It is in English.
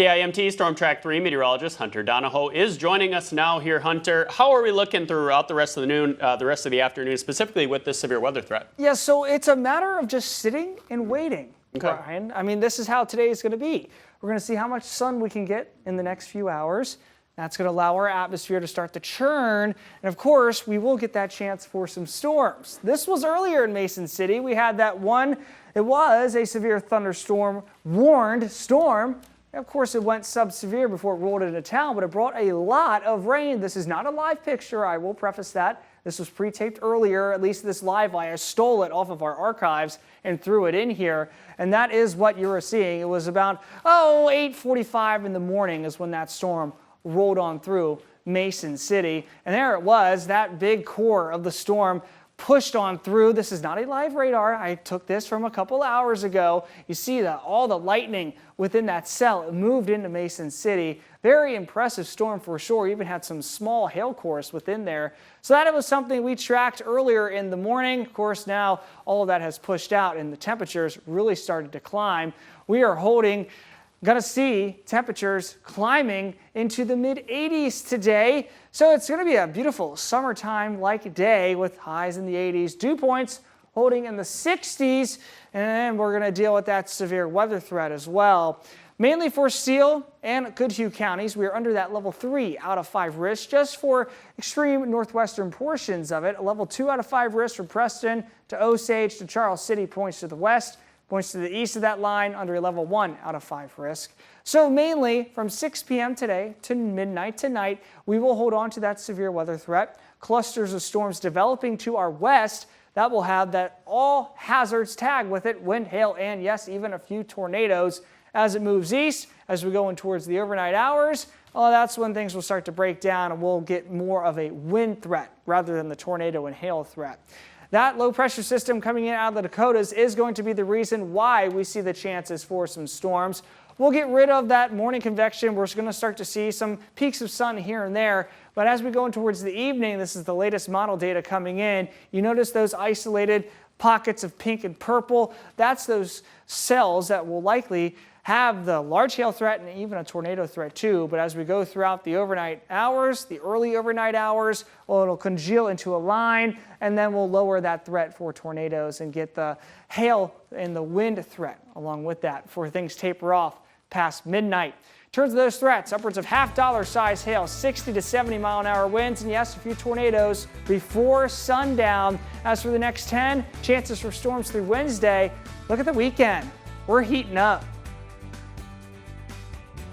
KIMT StormTrack 3 meteorologist Hunter Donahoe is joining us now here. Hunter, how are we looking throughout the rest of the afternoon, specifically with this severe weather threat? Yeah, so it's a matter of just sitting and waiting, Brian. I mean, this is how today is going to be. We're going to see how much sun we can get in the next few hours. That's going to allow our atmosphere to start to churn. And of course, we will get that chance for some storms. This was earlier in Mason City. We had that one. It was a severe thunderstorm warned storm. Of course, it went sub-severe before it rolled into town, but it brought a lot of rain. This is not a live picture. I will preface that. This was pre-taped earlier. At least this live I stole it off of our archives and threw it in here. And that is what you were seeing. It was about, 8:45 in the morning is when that storm rolled on through Mason City. And there it was, that big core of the storm pushed on through. This is not a live radar. I took this from a couple hours ago. You see that all the lightning within that cell moved into Mason City. Very impressive storm for sure. Even had some small hail cores within there. So that was something we tracked earlier in the morning. Of course, now all of that has pushed out and the temperatures really started to climb. We are going to see temperatures climbing into the mid-80s today. So it's going to be a beautiful summertime-like day with highs in the 80s, dew points holding in the 60s, and we're going to deal with that severe weather threat as well. Mainly for Steele and Goodhue counties, we are under that level 3 out of 5 risk. Just for extreme northwestern portions of it, a level 2 out of 5 risk from Preston to Osage to Charles City points to the west. Points to the east of that line under a level 1 out of 5 risk. So mainly from 6 p.m. today to midnight tonight, we will hold on to that severe weather threat. Clusters of storms developing to our west that will have that all hazards tag with it, wind, hail, and yes, even a few tornadoes as it moves east. As we go in towards the overnight hours, that's when things will start to break down and we'll get more of a wind threat rather than the tornado and hail threat. That low pressure system coming in out of the Dakotas is going to be the reason why we see the chances for some storms. We'll get rid of that morning convection. We're going to start to see some peaks of sun here and there. But as we go in towards the evening, this is the latest model data coming in. You notice those isolated pockets of pink and purple. That's those cells that will likely have the large hail threat and even a tornado threat too. But as we go throughout the overnight hours, the early overnight hours, it'll congeal into a line, and then we'll lower that threat for tornadoes and get the hail and the wind threat along with that before things taper off past midnight. In terms of those threats, upwards of $half size hail, 60 to 70 mile an hour winds, and yes, a few tornadoes before sundown. As for the next 10, chances for storms through Wednesday. Look at the weekend. We're heating up.